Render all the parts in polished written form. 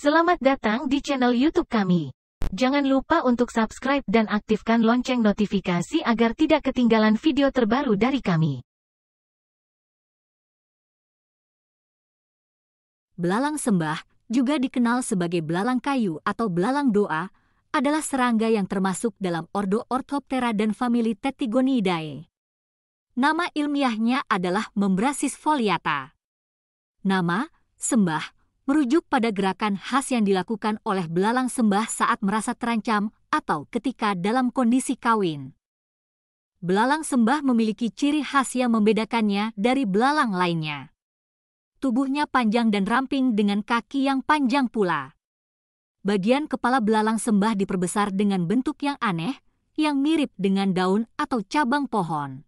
Selamat datang di channel YouTube kami. Jangan lupa untuk subscribe dan aktifkan lonceng notifikasi agar tidak ketinggalan video terbaru dari kami. Belalang sembah, juga dikenal sebagai belalang kayu atau belalang doa, adalah serangga yang termasuk dalam ordo Orthoptera dan famili Tettigoniidae. Nama ilmiahnya adalah Membrasis foliata. Nama, sembah, merujuk pada gerakan khas yang dilakukan oleh belalang sembah saat merasa terancam atau ketika dalam kondisi kawin. Belalang sembah memiliki ciri khas yang membedakannya dari belalang lainnya. Tubuhnya panjang dan ramping dengan kaki yang panjang pula. Bagian kepala belalang sembah diperbesar dengan bentuk yang aneh, yang mirip dengan daun atau cabang pohon.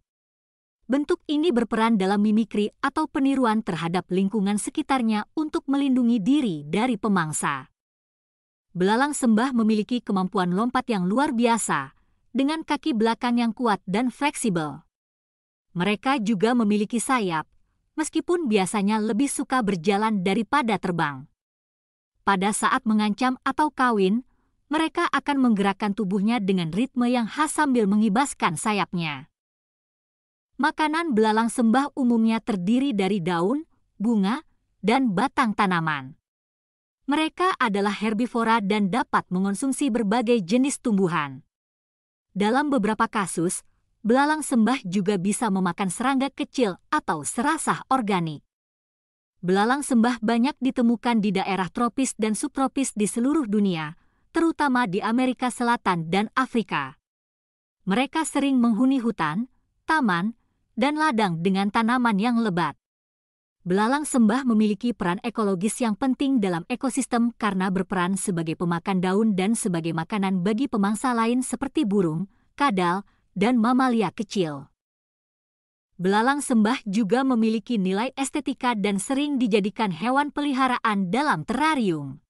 Bentuk ini berperan dalam mimikri atau peniruan terhadap lingkungan sekitarnya untuk melindungi diri dari pemangsa. Belalang sembah memiliki kemampuan lompat yang luar biasa, dengan kaki belakang yang kuat dan fleksibel. Mereka juga memiliki sayap, meskipun biasanya lebih suka berjalan daripada terbang. Pada saat mengancam atau kawin, mereka akan menggerakkan tubuhnya dengan ritme yang khas sambil mengibaskan sayapnya. Makanan belalang sembah umumnya terdiri dari daun, bunga, dan batang tanaman. Mereka adalah herbivora dan dapat mengonsumsi berbagai jenis tumbuhan. Dalam beberapa kasus, belalang sembah juga bisa memakan serangga kecil atau serasah organik. Belalang sembah banyak ditemukan di daerah tropis dan subtropis di seluruh dunia, terutama di Amerika Selatan dan Afrika. Mereka sering menghuni hutan, taman, dan ladang dengan tanaman yang lebat. Belalang sembah memiliki peran ekologis yang penting dalam ekosistem karena berperan sebagai pemakan daun dan sebagai makanan bagi pemangsa lain seperti burung, kadal, dan mamalia kecil. Belalang sembah juga memiliki nilai estetika dan sering dijadikan hewan peliharaan dalam terarium.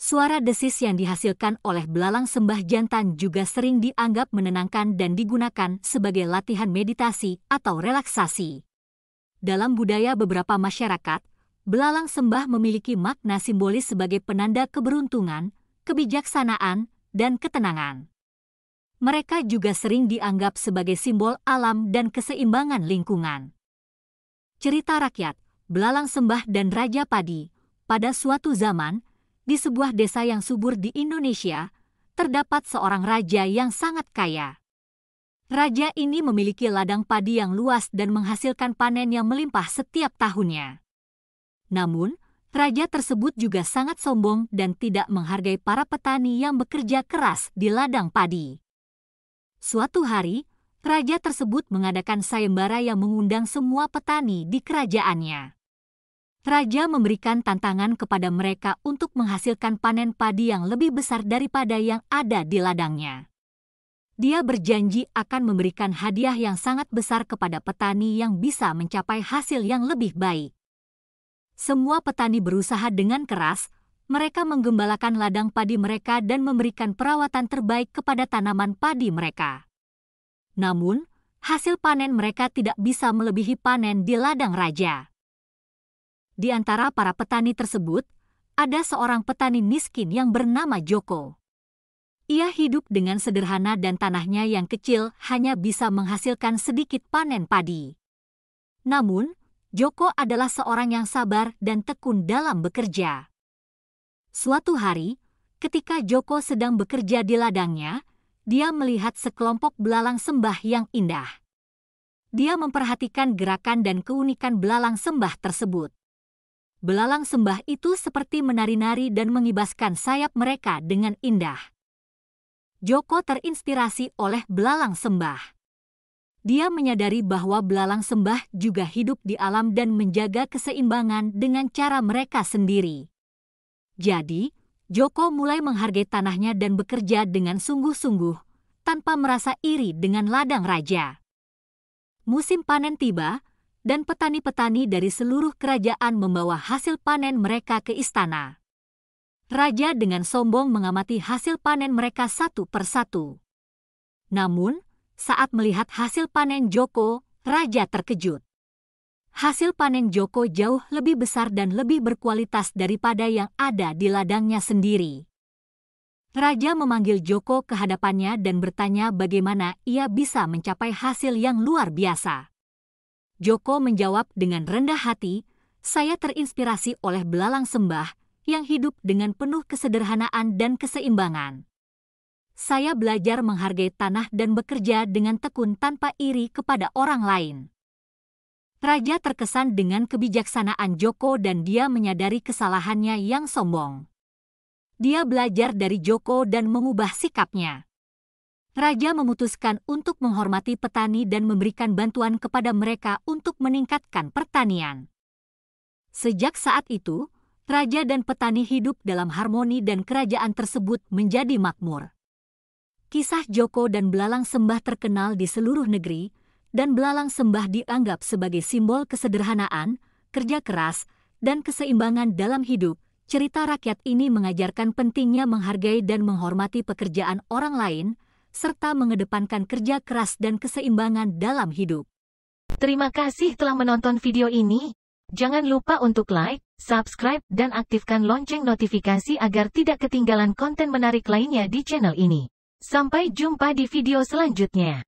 Suara desis yang dihasilkan oleh belalang sembah jantan juga sering dianggap menenangkan dan digunakan sebagai latihan meditasi atau relaksasi. Dalam budaya beberapa masyarakat, belalang sembah memiliki makna simbolis sebagai penanda keberuntungan, kebijaksanaan, dan ketenangan. Mereka juga sering dianggap sebagai simbol alam dan keseimbangan lingkungan. Cerita rakyat, belalang sembah dan Raja Padi. Pada suatu zaman, di sebuah desa yang subur di Indonesia, terdapat seorang raja yang sangat kaya. Raja ini memiliki ladang padi yang luas dan menghasilkan panen yang melimpah setiap tahunnya. Namun, raja tersebut juga sangat sombong dan tidak menghargai para petani yang bekerja keras di ladang padi. Suatu hari, raja tersebut mengadakan sayembara yang mengundang semua petani di kerajaannya. Raja memberikan tantangan kepada mereka untuk menghasilkan panen padi yang lebih besar daripada yang ada di ladangnya. Dia berjanji akan memberikan hadiah yang sangat besar kepada petani yang bisa mencapai hasil yang lebih baik. Semua petani berusaha dengan keras, mereka menggembalakan ladang padi mereka dan memberikan perawatan terbaik kepada tanaman padi mereka. Namun, hasil panen mereka tidak bisa melebihi panen di ladang raja. Di antara para petani tersebut, ada seorang petani miskin yang bernama Joko. Ia hidup dengan sederhana dan tanahnya yang kecil hanya bisa menghasilkan sedikit panen padi. Namun, Joko adalah seorang yang sabar dan tekun dalam bekerja. Suatu hari, ketika Joko sedang bekerja di ladangnya, dia melihat sekelompok belalang sembah yang indah. Dia memperhatikan gerakan dan keunikan belalang sembah tersebut. Belalang sembah itu seperti menari-nari dan mengibaskan sayap mereka dengan indah. Joko terinspirasi oleh belalang sembah. Dia menyadari bahwa belalang sembah juga hidup di alam dan menjaga keseimbangan dengan cara mereka sendiri. Jadi, Joko mulai menghargai tanahnya dan bekerja dengan sungguh-sungguh, tanpa merasa iri dengan ladang raja. Musim panen tiba, dan petani-petani dari seluruh kerajaan membawa hasil panen mereka ke istana. Raja dengan sombong mengamati hasil panen mereka satu persatu. Namun, saat melihat hasil panen Joko, raja terkejut. Hasil panen Joko jauh lebih besar dan lebih berkualitas daripada yang ada di ladangnya sendiri. Raja memanggil Joko ke hadapannya dan bertanya bagaimana ia bisa mencapai hasil yang luar biasa. Joko menjawab dengan rendah hati, "Saya terinspirasi oleh belalang sembah yang hidup dengan penuh kesederhanaan dan keseimbangan. Saya belajar menghargai tanah dan bekerja dengan tekun tanpa iri kepada orang lain." Raja terkesan dengan kebijaksanaan Joko dan dia menyadari kesalahannya yang sombong. Dia belajar dari Joko dan mengubah sikapnya. Raja memutuskan untuk menghormati petani dan memberikan bantuan kepada mereka untuk meningkatkan pertanian. Sejak saat itu, raja dan petani hidup dalam harmoni dan kerajaan tersebut menjadi makmur. Kisah Joko dan belalang sembah terkenal di seluruh negeri, dan belalang sembah dianggap sebagai simbol kesederhanaan, kerja keras, dan keseimbangan dalam hidup. Cerita rakyat ini mengajarkan pentingnya menghargai dan menghormati pekerjaan orang lain, serta mengedepankan kerja keras dan keseimbangan dalam hidup. Terima kasih telah menonton video ini. Jangan lupa untuk like, subscribe, dan aktifkan lonceng notifikasi agar tidak ketinggalan konten menarik lainnya di channel ini. Sampai jumpa di video selanjutnya.